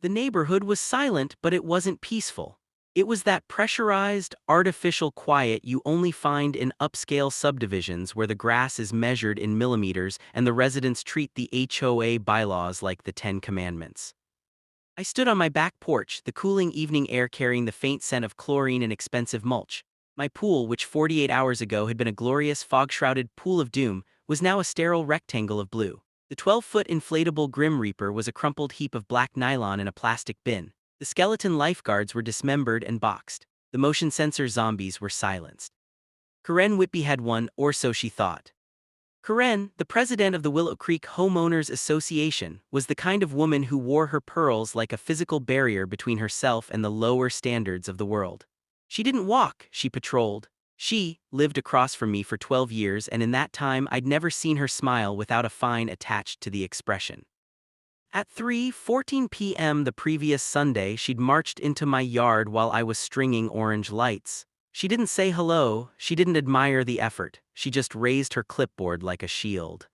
The neighborhood was silent, but it wasn't peaceful. It was that pressurized, artificial quiet you only find in upscale subdivisions where the grass is measured in millimeters and the residents treat the HOA bylaws like the Ten Commandments. I stood on my back porch, the cooling evening air carrying the faint scent of chlorine and expensive mulch. My pool, which 48 hours ago had been a glorious fog-shrouded pool of doom, was now a sterile rectangle of blue. The 12-foot inflatable Grim Reaper was a crumpled heap of black nylon in a plastic bin. The skeleton lifeguards were dismembered and boxed. The motion sensor zombies were silenced. Karen Whitby had won, or so she thought. Karen, the president of the Willow Creek Homeowners Association, was the kind of woman who wore her pearls like a physical barrier between herself and the lower standards of the world. She didn't walk, she patrolled. She lived across from me for 12 years, and in that time I'd never seen her smile without a fine attached to the expression. At 3:14 p.m. the previous Sunday, she'd marched into my yard while I was stringing orange lights. She didn't say hello, she didn't admire the effort, she just raised her clipboard like a shield.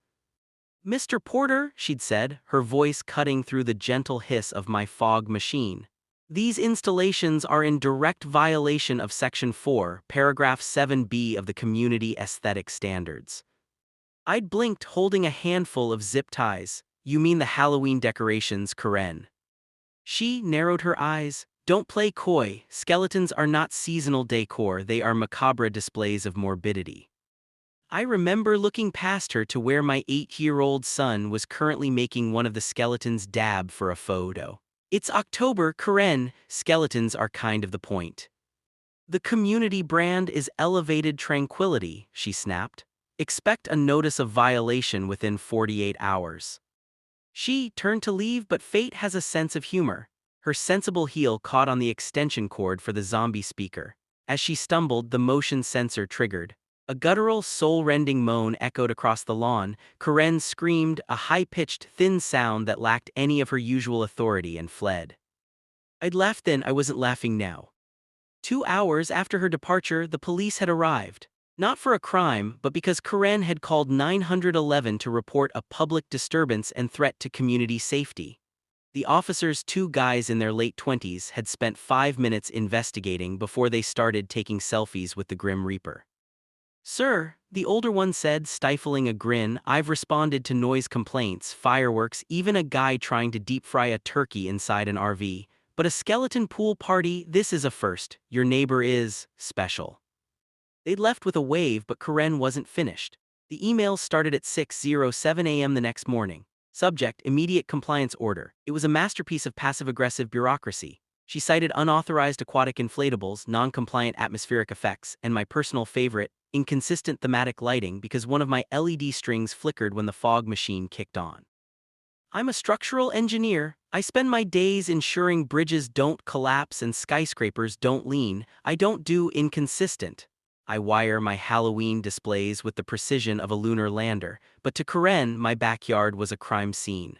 "Mr. Porter," she'd said, her voice cutting through the gentle hiss of my fog machine. "These installations are in direct violation of Section 4, Paragraph 7b of the Community Aesthetic Standards." I'd blinked, holding a handful of zip ties. "You mean the Halloween decorations, Karen?" She narrowed her eyes. "Don't play coy, skeletons are not seasonal decor, they are macabre displays of morbidity." I remember looking past her to where my 8-year-old son was currently making one of the skeletons dab for a photo. "It's October, Karen, skeletons are kind of the point. The community brand is elevated tranquility," she snapped. "Expect a notice of violation within 48 hours. She turned to leave, but fate has a sense of humor. Her sensible heel caught on the extension cord for the zombie speaker. As she stumbled, the motion sensor triggered. A guttural, soul-rending moan echoed across the lawn. Karen screamed, a high-pitched, thin sound that lacked any of her usual authority, and fled. I'd laughed then, I wasn't laughing now. 2 hours after her departure, the police had arrived. Not for a crime, but because Karen had called 911 to report a public disturbance and threat to community safety. The officers, 2 guys in their late 20s, had spent 5 minutes investigating before they started taking selfies with the Grim Reaper. "Sir," the older one said, stifling a grin, "I've responded to noise complaints, fireworks, even a guy trying to deep fry a turkey inside an RV. But a skeleton pool party, this is a first. Your neighbor is special." They'd left with a wave, but Karen wasn't finished. The emails started at 6:07 a.m. the next morning. Subject, immediate compliance order. It was a masterpiece of passive-aggressive bureaucracy. She cited unauthorized aquatic inflatables, non-compliant atmospheric effects, and my personal favorite, inconsistent thematic lighting because one of my LED strings flickered when the fog machine kicked on. I'm a structural engineer. I spend my days ensuring bridges don't collapse and skyscrapers don't lean. I don't do inconsistent. I wire my Halloween displays with the precision of a lunar lander, but to Karen, my backyard was a crime scene.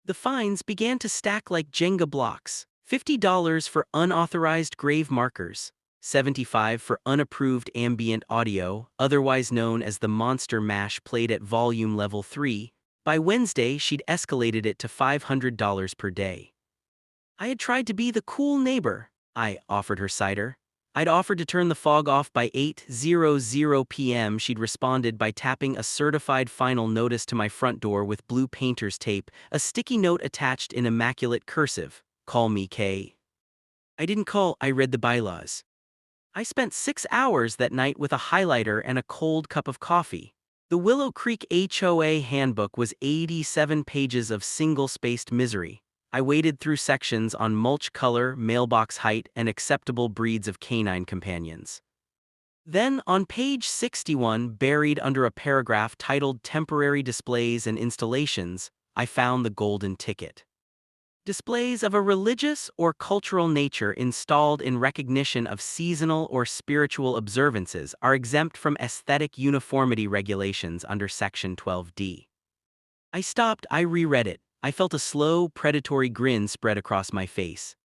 The fines began to stack like Jenga blocks. $50 for unauthorized grave markers, $75 for unapproved ambient audio, otherwise known as the monster mash played at volume level 3. By Wednesday, she'd escalated it to $500 per day. I had tried to be the cool neighbor. I offered her cider. I'd offered to turn the fog off by 8:00 p.m. She'd responded by tapping a certified final notice to my front door with blue painter's tape, a sticky note attached in immaculate cursive. "Call me Kay." I didn't call, I read the bylaws. I spent 6 hours that night with a highlighter and a cold cup of coffee. The Willow Creek HOA handbook was 87 pages of single-spaced misery. I waded through sections on mulch color, mailbox height, and acceptable breeds of canine companions. Then, on page 61, buried under a paragraph titled Temporary Displays and Installations, I found the golden ticket. Displays of a religious or cultural nature installed in recognition of seasonal or spiritual observances are exempt from aesthetic uniformity regulations under Section 12D. I stopped, I reread it. I felt a slow, predatory grin spread across my face.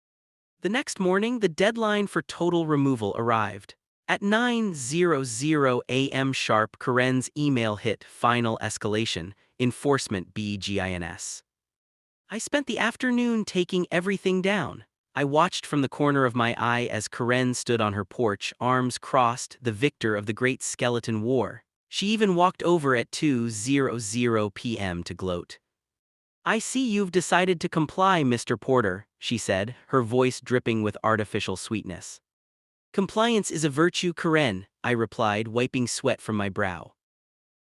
The next morning, the deadline for total removal arrived. At 9:00 a.m. sharp, Karen's email hit final escalation, enforcement BGINS. I spent the afternoon taking everything down. I watched from the corner of my eye as Karen stood on her porch, arms crossed, the victor of the Great Skeleton War. She even walked over at 2:00 p.m. to gloat. "I see you've decided to comply, Mr. Porter," she said, her voice dripping with artificial sweetness. "Compliance is a virtue, Karen," I replied, wiping sweat from my brow.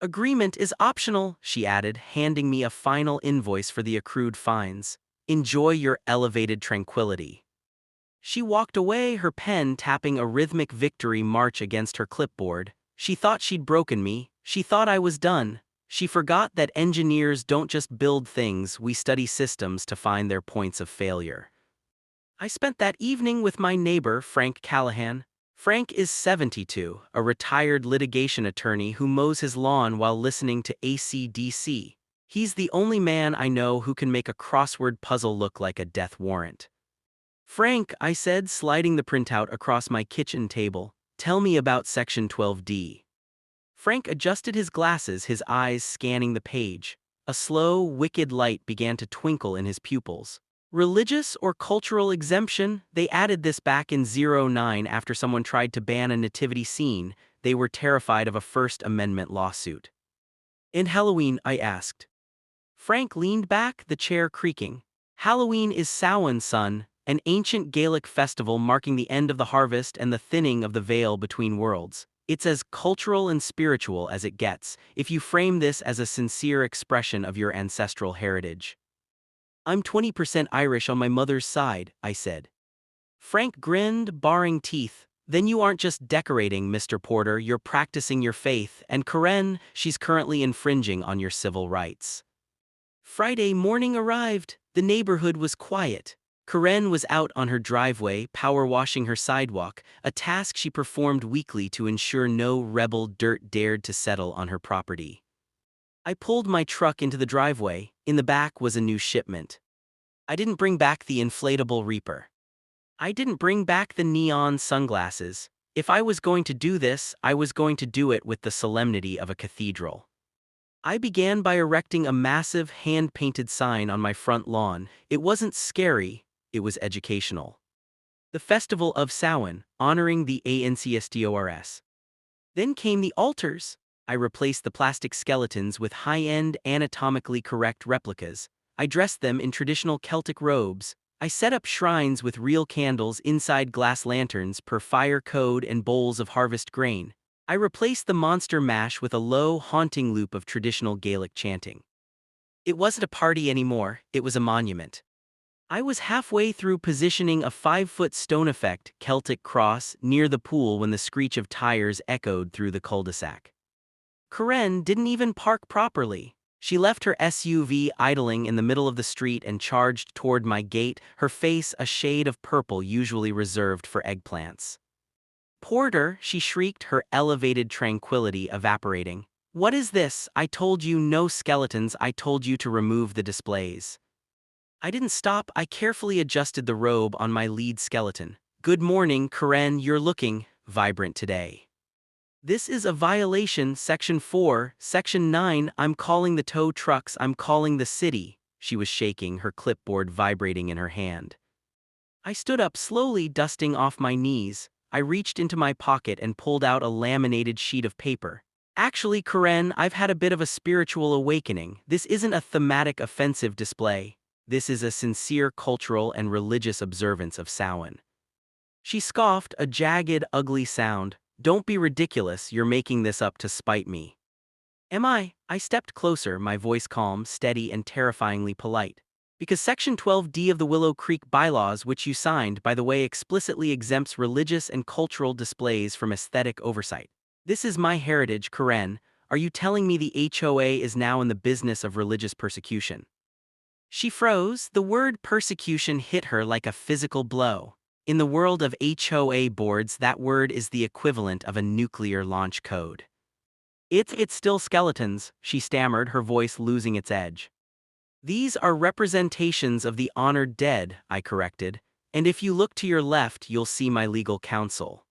"Agreement is optional," she added, handing me a final invoice for the accrued fines. "Enjoy your elevated tranquility." She walked away, her pen tapping a rhythmic victory march against her clipboard. She thought she'd broken me. She thought I was done. She forgot that engineers don't just build things, we study systems to find their points of failure. I spent that evening with my neighbor, Frank Callahan. Frank is 72, a retired litigation attorney who mows his lawn while listening to AC/DC. He's the only man I know who can make a crossword puzzle look like a death warrant. "Frank," I said, sliding the printout across my kitchen table, "tell me about Section 12D. Frank adjusted his glasses, his eyes scanning the page. A slow, wicked light began to twinkle in his pupils. "Religious or cultural exemption? They added this back in '09 after someone tried to ban a nativity scene. They were terrified of a First Amendment lawsuit." "And Halloween?" I asked. Frank leaned back, the chair creaking. "Halloween is Samhain, son, an ancient Gaelic festival marking the end of the harvest and the thinning of the veil between worlds. It's as cultural and spiritual as it gets, if you frame this as a sincere expression of your ancestral heritage." "I'm 20% Irish on my mother's side," I said. Frank grinned, baring teeth. "Then you aren't just decorating, Mr. Porter, you're practicing your faith, and Karen, she's currently infringing on your civil rights." Friday morning arrived. The neighborhood was quiet. Karen was out on her driveway, power washing her sidewalk, a task she performed weekly to ensure no rebel dirt dared to settle on her property. I pulled my truck into the driveway. In the back was a new shipment. I didn't bring back the inflatable Reaper. I didn't bring back the neon sunglasses. If I was going to do this, I was going to do it with the solemnity of a cathedral. I began by erecting a massive hand-painted sign on my front lawn. It wasn't scary, it was educational. "The Festival of Samhain, honoring the ancestors." Then came the altars. I replaced the plastic skeletons with high-end, anatomically correct replicas. I dressed them in traditional Celtic robes. I set up shrines with real candles inside glass lanterns per fire code and bowls of harvest grain. I replaced the monster mash with a low, haunting loop of traditional Gaelic chanting. It wasn't a party anymore, it was a monument. I was halfway through positioning a 5-foot stone effect Celtic cross near the pool when the screech of tires echoed through the cul-de-sac. Karen didn't even park properly. She left her SUV idling in the middle of the street and charged toward my gate, her face a shade of purple usually reserved for eggplants. "Porter," she shrieked, her elevated tranquility evaporating. "What is this? I told you no skeletons, I told you to remove the displays." I didn't stop, I carefully adjusted the robe on my lead skeleton. "Good morning, Karen, you're looking vibrant today." "This is a violation, Section 4, Section 9, I'm calling the tow trucks, I'm calling the city." She was shaking, her clipboard vibrating in her hand. I stood up slowly, dusting off my knees. I reached into my pocket and pulled out a laminated sheet of paper. "Actually, Karen, I've had a bit of a spiritual awakening. This isn't a thematic offensive display. This is a sincere cultural and religious observance of Samhain." She scoffed, a jagged, ugly sound. "Don't be ridiculous, you're making this up to spite me." "Am I?" I stepped closer, my voice calm, steady, and terrifyingly polite. "Because Section 12D of the Willow Creek bylaws, which you signed, by the way, explicitly exempts religious and cultural displays from aesthetic oversight. This is my heritage, Karen. Are you telling me the HOA is now in the business of religious persecution?" She froze. The word persecution hit her like a physical blow. In the world of HOA boards, that word is the equivalent of a nuclear launch code. It's still skeletons," she stammered, her voice losing its edge. "These are representations of the honored dead," I corrected, "and if you look to your left you'll see my legal counsel."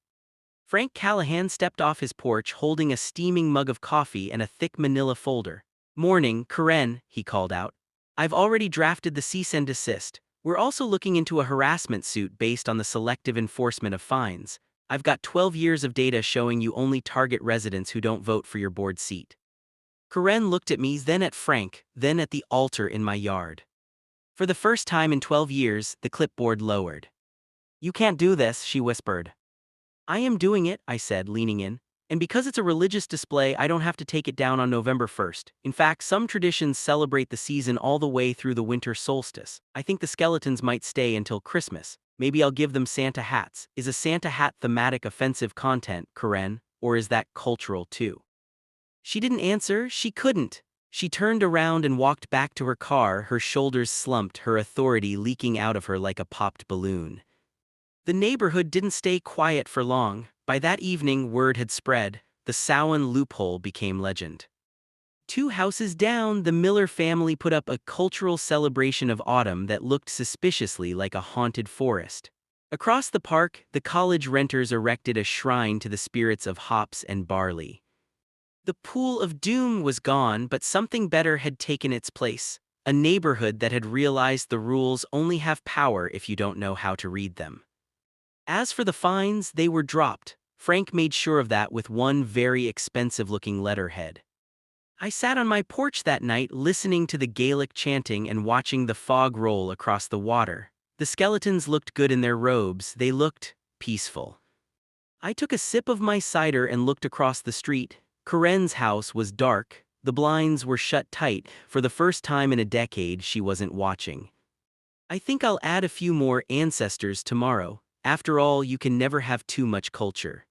Frank Callahan stepped off his porch holding a steaming mug of coffee and a thick manila folder. "Morning, Karen," he called out. I've already drafted the cease and desist. We're also looking into a harassment suit based on the selective enforcement of fines. I've got 12 years of data showing you only target residents who don't vote for your board seat. Karen looked at me, then at Frank, then at the altar in my yard. For the first time in 12 years, the clipboard lowered. "You can't do this," she whispered. "I am doing it," I said, leaning in. "And because it's a religious display, I don't have to take it down on November 1st. In fact, some traditions celebrate the season all the way through the winter solstice. I think the skeletons might stay until Christmas. Maybe I'll give them Santa hats. Is a Santa hat thematic offensive content, Karen, or is that cultural too?" She didn't answer, she couldn't. She turned around and walked back to her car, her shoulders slumped, her authority leaking out of her like a popped balloon. The neighborhood didn't stay quiet for long. By that evening, word had spread. The Samhain loophole became legend. 2 houses down, the Miller family put up a cultural celebration of autumn that looked suspiciously like a haunted forest. Across the park, the college renters erected a shrine to the spirits of hops and barley. The pool of doom was gone, but something better had taken its place. A neighborhood that had realized the rules only have power if you don't know how to read them. As for the fines, they were dropped. Frank made sure of that with one very expensive-looking letterhead. I sat on my porch that night listening to the Gaelic chanting and watching the fog roll across the water. The skeletons looked good in their robes, they looked peaceful. I took a sip of my cider and looked across the street. Karen's house was dark, the blinds were shut tight. For the first time in a decade, she wasn't watching. "I think I'll add a few more ancestors tomorrow. After all, you can never have too much culture."